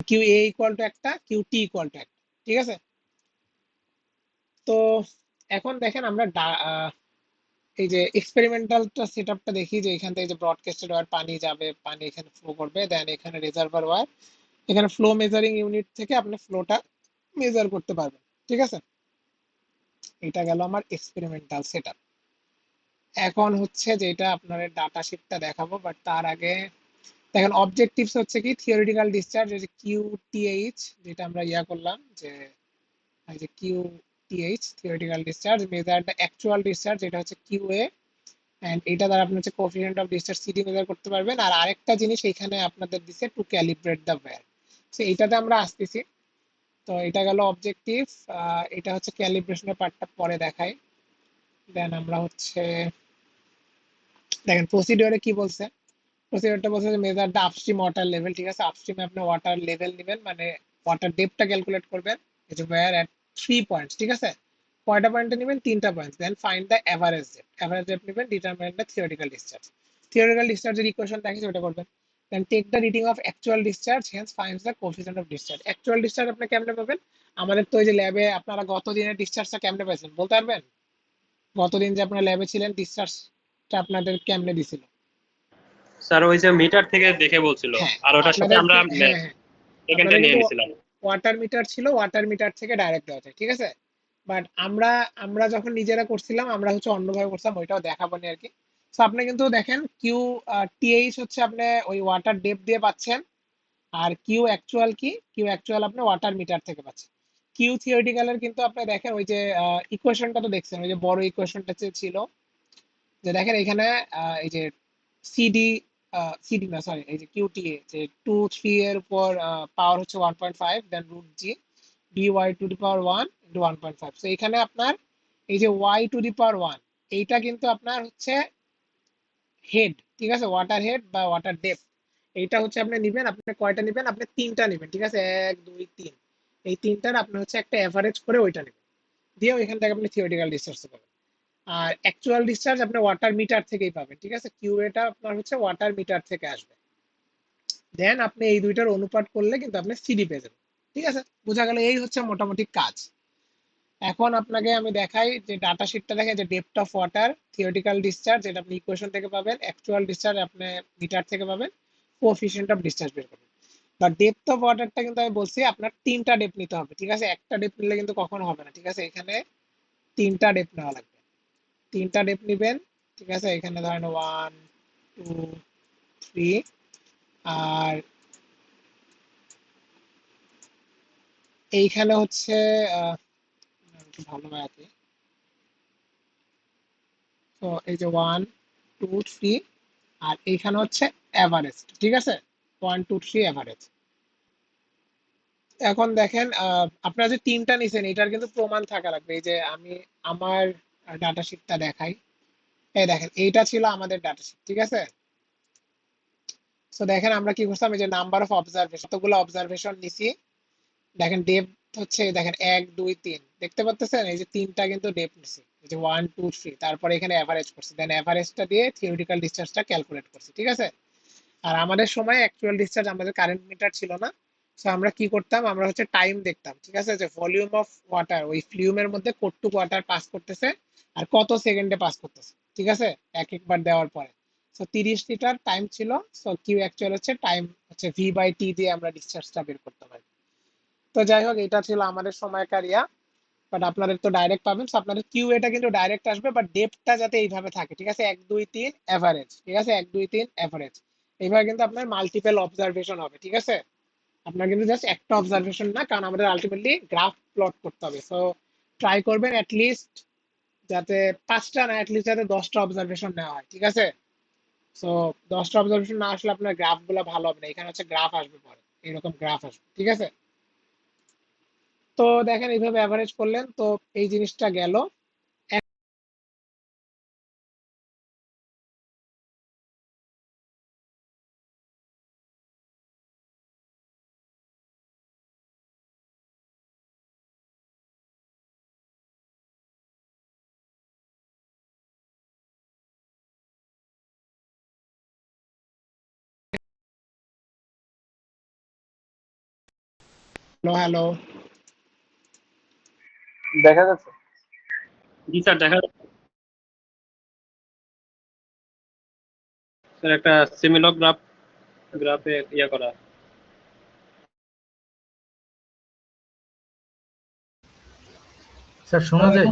কিউ এ ইকুয়াল টু একটা, কিউ টি ইকুয়াল টু একটা। ঠিক আছে, তো এখন দেখেন আমরা এই যে এক্সপেরিমেন্টালটা সেটআপটা দেখি, যে এখান থেকে যে ব্রডকাস্টেড ওয়্যার পানি যাবে, পানি এখানে ফ্লো করবে, দেন এখানে রিজার্ভার ওয়্যার, এখানে ফ্লো মেজারিং ইউনিট থেকে আপনি ফ্লোটা মেজার করতে পারবেন। ঠিক আছে, এটা গেল আমার এক্সপেরিমেন্টাল সেটআপ। এখন হচ্ছে যেটা আপনার ডাটা শিটটা দেখাবো, বাট তার আগে দেখেন অবজেক্টিভস হচ্ছে কি থিওরিটিক্যাল ডিসচার্জ, যে কিউটিএইচ যেটা আমরা ইয়া করলাম, যে এই যে QTH theoretical discharge, measure the actual discharge, এটা হচ্ছে QA, এন্ড এটা দ্বারা আপনি হচ্ছে coefficient of discharge CD measure করতে পারবেন। আর আরেকটা জিনিস এখানে আপনাদের দিছে to calibrate the weir, so এইটাতে আমরা আসতেছি। তো এটা গেল অবজেক্টিভ, এটা হচ্ছে ক্যালিব্রেশনের পার্টটা পরে দেখাই। দেন আমরা হচ্ছে দেখেন প্রসিডিওরে কি বলছে, প্রসিডিওরটা বলছে যে measure the upstream water level, ঠিক আছে, আপস্ট্রিমে আপনি ওয়াটার লেভেল নেবেন, মানে ওয়াটার ডেপথটা ক্যালকুলেট করবেন, এই যে ওয়্যার এট 3 পয়েন্টস, ঠিক আছে, কয়টা পয়েন্টে নেবেন, 3টা points, then find the average depth, average depth নেবেন, determine the theoretical discharge, theoretical ডিসচার্জের ইকুয়েশন দেখেছি ওটা করবেন, then take the reading of actual discharge, hence finds the coefficient of discharge. Actual discharge আপনি কেমনে পাবেন, আমাদের তো ওই যে ল্যাবে আপনারা গত দিনের ডিসচার্জটা কেমনে পাইছেন বলতে পারবেন, গতদিন যে আপনারা ল্যাবে ছিলেন ডিসচার্জটা আপনাদের কেমনে দিছিল? স্যার ওই যে মিটার থেকে দেখে বলছিল, হ্যাঁ আর ওটার সাথে আমরা হ্যাঁ হ্যাঁ সেকেন্ডে আপনাদের নিয়ে কিন্তু নিছিলাম। ওয়াটার মিটার ছিল, ওয়াটার মিটার থেকে ডাইরেক্ট দেওয়া যায়, ঠিক আছে, বাট আমরা আমরা যখন নিজেরা করছিলাম আমরা হচ্ছে অন্যভাবে করছিলাম, ওইটাও দেখাবো না আর কি। তো আপনি কিন্তু দেখেন QTH হচ্ছে আপনি ওই ওয়াটার ডেপথ দিয়ে পাচ্ছেন, আর Q অ্যাকচুয়াল আপনি ওয়াটার মিটার থেকে পাচ্ছেন। থিওরিটিক্যালের কিন্তু আপনি দেখেন ওই যে ইকুয়েশনটা তো দেখছেন, ওই যে বড় ইকুয়েশনটা ছিল, যে দেখেন এখানে এই যে সিডি সিডি না সরি এই যে QTA, যে 2 3 এর উপর পাওয়ার হচ্ছে 1.5, then root G dy to the power 1 into 1.5। So এখানে আপনার এই যে y টু দি পাওয়ার 1, এইটা কিন্তু আপনার হচ্ছে হেড, ঠিক আছে, ওয়াটার হেড বা ওয়াটার ডেপথ, এইটা হচ্ছে আপনি নেবেন, আপনি কয়টা নেবেন, আপনি 3টা নেবেন, ঠিক আছে, 1 2 3, এই তিনটার আপনি হচ্ছে একটা এভারেজ করে ওইটা নেবেন, দিয়ে ওইখান থেকে আপনি থিওরিটিক্যাল ডিসচার্জ পাবেন। আর অ্যাকচুয়াল ডিসচার্জ আপনি ওয়াটার মিটার থেকেই পাবেন, ঠিক আছে, কিউএটা আপনার হচ্ছে ওয়াটার মিটার থেকে আসবে, দেন আপনি এই দুইটার অনুপাত করলে কিন্তু আপনি সিডি পেয়ে যাবেন, ঠিক আছে, বোঝা গেল, এই হচ্ছে মোটামুটি কাজ। এখন আপনাকে আমি দেখাই যে ডাটা শিটটা দেখে, যে depth of water theoretical discharge, এটা আপনি ইকুয়েশন থেকে পাবেন, অ্যাকচুয়াল ডিসচার্জ আপনি মিটার থেকে পাবেন, কোএফিসিয়েন্ট অফ ডিসচার্জ বের করবেন। বা ডেপথ অফ ওয়াটারটা কিন্তু আমি বলছি আপনার 3টা ডেপথ নিতে হবে, ঠিক আছে, একটা ডেপথ নিলে কিন্তু কখনো হবে না, ঠিক আছে, এখানে 3টা ডেপথ নেওয়া লাগবে, 3টা ডেপথ নেবেন, ঠিক আছে, এখানে ধরেন 1 2 3, আর এইখানে হচ্ছে একটু ভালোভাবে আঁকি, তো এই যে 1 2 3, আর এইখানে হচ্ছে এভারেজ, ঠিক আছে, 1 2 3 এভারেজ। এখন দেখেন আপনারা যে 3টা নিছেন এটার কিন্তু প্রমাণ থাকা লাগবে, এই যে আমি আমার ডাটা শিটটা দেখাই, এই দেখেন এইটা ছিল আমাদের ডাটা শিট, ঠিক আছে, সো দেখেন আমরা কি করছিলাম, এই যে নাম্বার অফ অবজারভেশন, কতগুলো অবজারভেশন নিছি, দেখেন ডেপথ হচ্ছে দেখেন 1 2 3, দেখতে পাচ্ছেন এই যে 3টা কিন্তু ডেপথ নিছি, এই যে 1 2 3, তারপরে এখানে এভারেজ করছি, দেন এভারেজটা দিয়ে থিওরিটিক্যাল ডিসচার্জটা ক্যালকুলেট করছি, ঠিক আছে। আর আমাদের সময় অ্যাকচুয়াল ডিসচার্জ, আমাদের কারেন্ট মিটার ছিল না, সো আমরা কি করতাম, আমরা হচ্ছে টাইম দেখতাম, ঠিক আছে, যে ভলিউম অফ ওয়াটার ওই ফ্লুমের মধ্যে কতটুকু ওয়াটার পাস করতেছে আর কত সেকেন্ডে পাস করতেছে, ঠিক আছে, এক একবার দেওয়ার পরে। সো 30 লিটার টাইম ছিল, সো কিউ অ্যাকচুয়াল হচ্ছে টাইম হচ্ছে V/T দিয়ে আমরা ডিসচার্জটা বের করতে পারি। তো যাই হোক এটা ছিল আমাদের সময়কার ইয়া, বাট আপনাদের তো ডাইরেক্ট পাবেন, সো আপনাদের কিউ এটা কিন্তু ডাইরেক্ট আসবে, বাট ডেপথটা যাতে এইভাবে থাকে, ঠিক আছে, 1 2 3 এভারেজ, ঠিক আছে, 1 2 3 এভারেজ, এইভাবে কিন্তু আপনার মাল্টিপল অবজারভেশন হবে, ঠিক আছে, আপনার কিন্তু জাস্ট একটা অবজারভেশন না, কারণ আমাদের আলটিমেটলি গ্রাফ প্লট করতে হবে, সো ট্রাই করবেন অ্যাটলিস্ট যাতে 5টা না, অ্যাটলিস্ট যাতে 10টা অবজারভেশন নেওয়া হয়, ঠিক আছে, সো 10টা অবজারভেশন না আসলে আপনার গ্রাফ গুলো ভালো হবে না, এখানে হচ্ছে গ্রাফ আসবে পরে, এরকম গ্রাফ আসবে, ঠিক আছে। তো দেখেন এইভাবে অ্যাভারেজ করলেন, তো এই জিনিসটা গেল। হ্যালো হ্যালো, দেখা যাচ্ছে? জি স্যার, দেখা যাচ্ছে স্যার, একটা সিমিলর গ্রাফে ইয়া করা। স্যার শোনা যায়?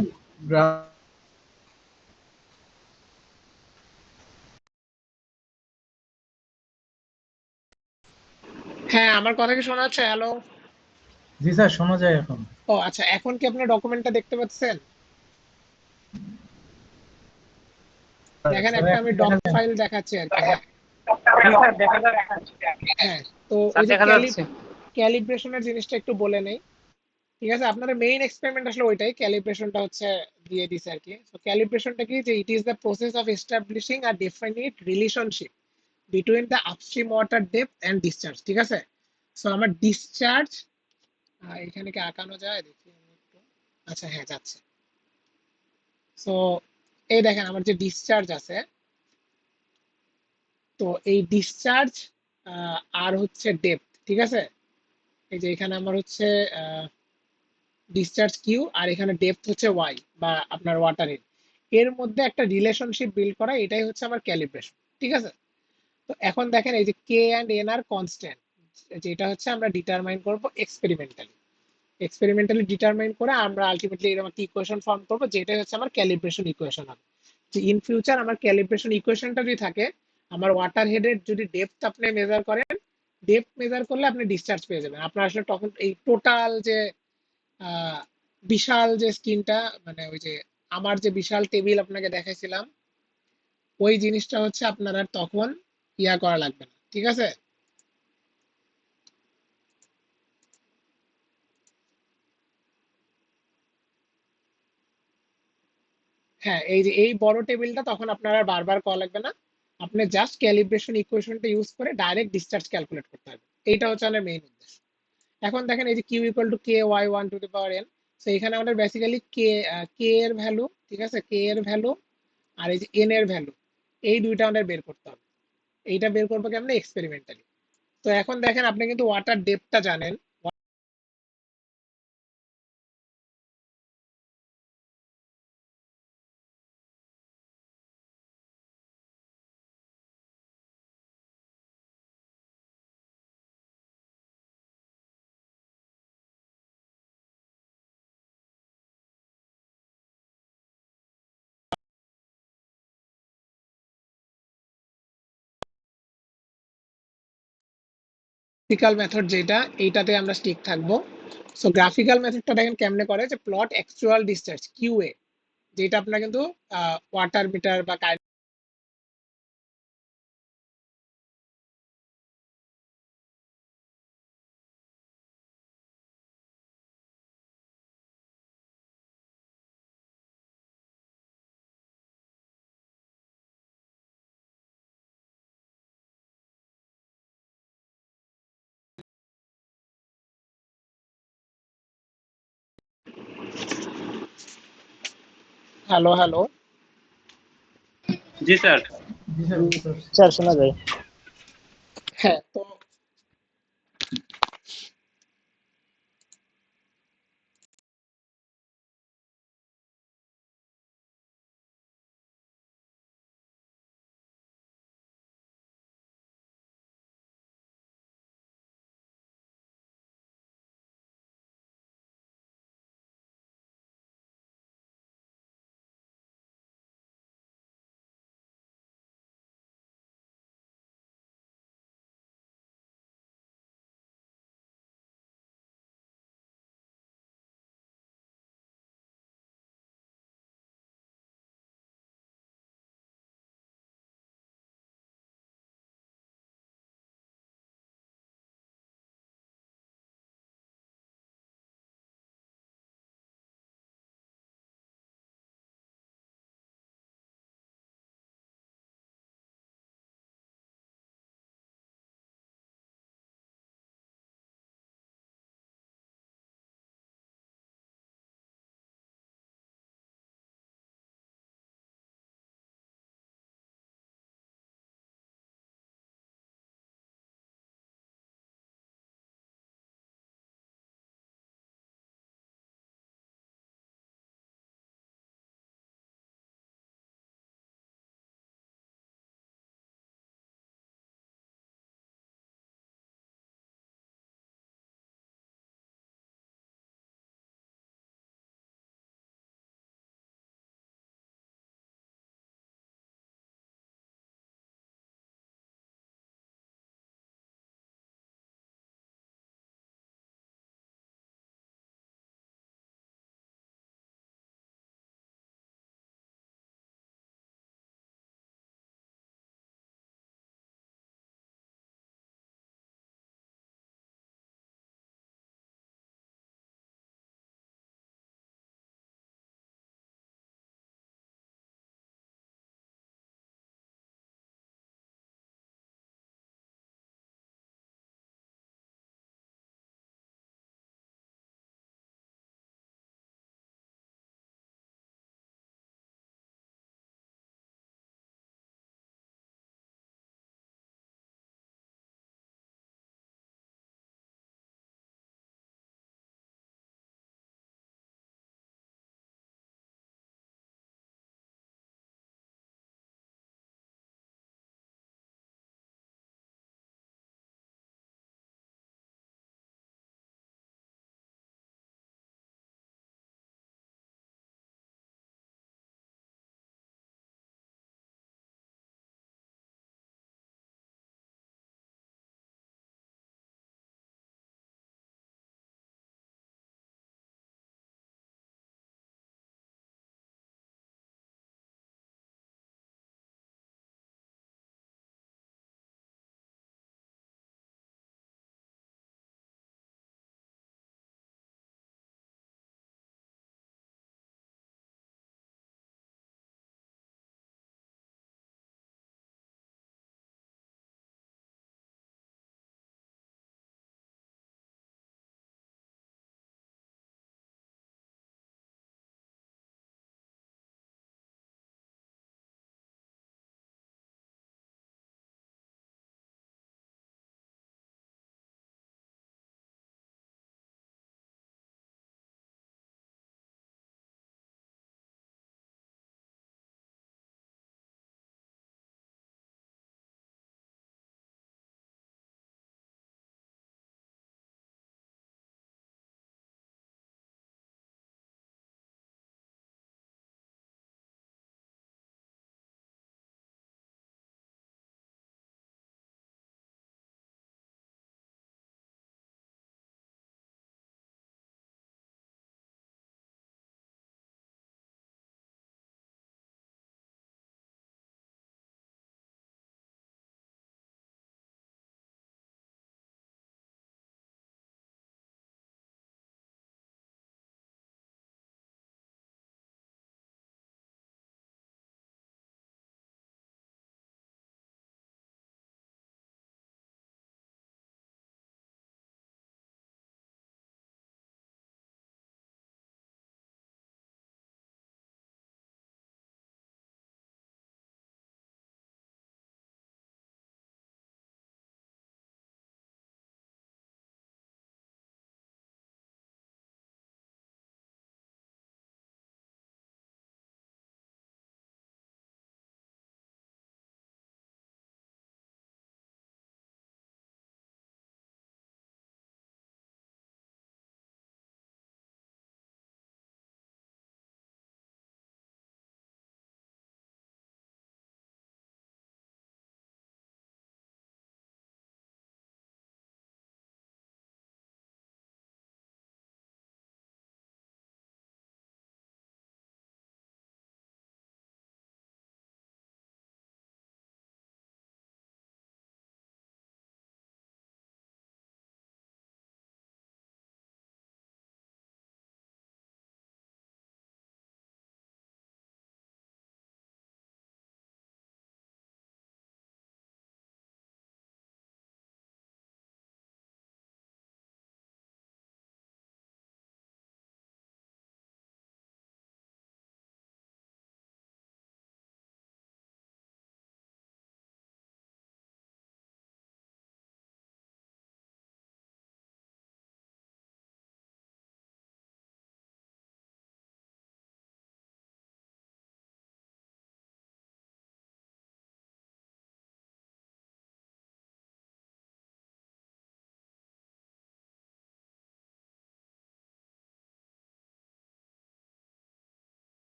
হ্যাঁ আমার কথা কি শোনা যাচ্ছে? হ্যালো, জি স্যার শোনা যায় এখন। ও আচ্ছা, এখন কি আপনার ডকুমেন্টটা দেখতে পাচ্ছেন? দেখেন স্যার একটা এখন আমি দেখা ডক যায় না। ফাইল দেখাচ্ছি আর কি। হ্যাঁ হ্যাঁ, তো ওই স্যার যে দেখা যাচ্ছে। ক্যালিব্রেশনের জিনিসটা একটু বলে নেই। ঠিক আছে, আপনার মেইন এক্সপেরিমেন্ট আসলে ওইটাই, ক্যালিব্রেশনটা হচ্ছে দিয়ে দিছে আর কি। তো ক্যালিব্রেশনটা কি, যে it is the process of establishing a definite relationship between the upstream water depth and discharge. ঠিক আছে, সো আমার ডিসচার্জ, এখানে কি আঁকানো যায় দেখি আমি একটু। আচ্ছা হ্যাঁ যাচ্ছে। সো এই দেখেন আমার যে ডিসচার্জ আছে, তো এই ডিসচার্জ আর হচ্ছে ডেপথ, ঠিক আছে। এই যে এখানে আমার হচ্ছে ডিসচার্জ কিউ আর এখানে ডেপথ হচ্ছে ওয়াই বা আপনার ওয়াটার হেড, এর মধ্যে একটা রিলেশনশিপ বিল্ড করা, এটাই হচ্ছে আমার ক্যালিব্রেশন। ঠিক আছে, তো এখন দেখেন এই যে কে অ্যান্ড এন আর কনস্ট্যান্ট, যেটা হচ্ছে আমরা ডিটারমাইন করব এক্সপেরিমেন্টালি ডিটারমাইন করে আমরা আলটিমেটলি এরকম একটা ইকুয়েশন ফর্ম করবো, যেটাই হচ্ছে আমার ক্যালিব্রেশন ইকুয়েশন হবে। যে ইন ফিউচার আমার ক্যালিব্রেশন ইকুয়েশনটা যদি থাকে, আমার ওয়াটার হেডের যদি ডেপথ আপনি মেজার করেন, ডেপথ মেজার করলে আপনি ডিসচার্জ পেয়ে যাবেন। আপনার আসলে তখন এই টোটাল যে আহ, বিশাল যে স্ক্রিনটা, মানে ওই যে আমার যে বিশাল টেবিল আপনাকে দেখাইছিলাম, ওই জিনিসটা হচ্ছে আপনার আর তখন ইয়া করা লাগবে না। ঠিক আছে, হ্যাঁ এই যে এই বড় টেবিলটা তখন আপনার আর বারবার কল লাগবে না, আপনি জাস্ট ক্যালিব্রেশন ইকুয়েশনটা ইউজ করে ডাইরেক্ট ডিসচার্জ ক্যালকুলেট করতে হবে। এইটা হচ্ছে আমাদের মেইন উদ্দেশ্য। এখন দেখেন এই যে Q equal to K Y one to the power N, তো এখানে আমাদের বেসিক্যালি কে এর ভ্যালু, ঠিক আছে, কে এর ভ্যালু আর এই যে এন এর ভ্যালু, এই দুইটা আমাদের বের করতে হবে। এইটা বের করবো কেমন, এক্সপেরিমেন্টালি। তো এখন দেখেন আপনি কিন্তু ওয়াটার ডেপথটা জানেন। গ্রাফিক্যাল মেথড যেটা, এইটাতে আমরা স্টিক থাকবো। সো গ্রাফিক্যাল মেথডটা দেখেন কেমনে করে, যে প্লট অ্যাকচুয়াল ডিসচার্জ কিউএ, যেটা আপনার কিন্তু ওয়াটার মিটার বা হ্যালো হ্যালো। জি স্যার। জি স্যার বুঝতে পারছি। হ্যাঁ, তো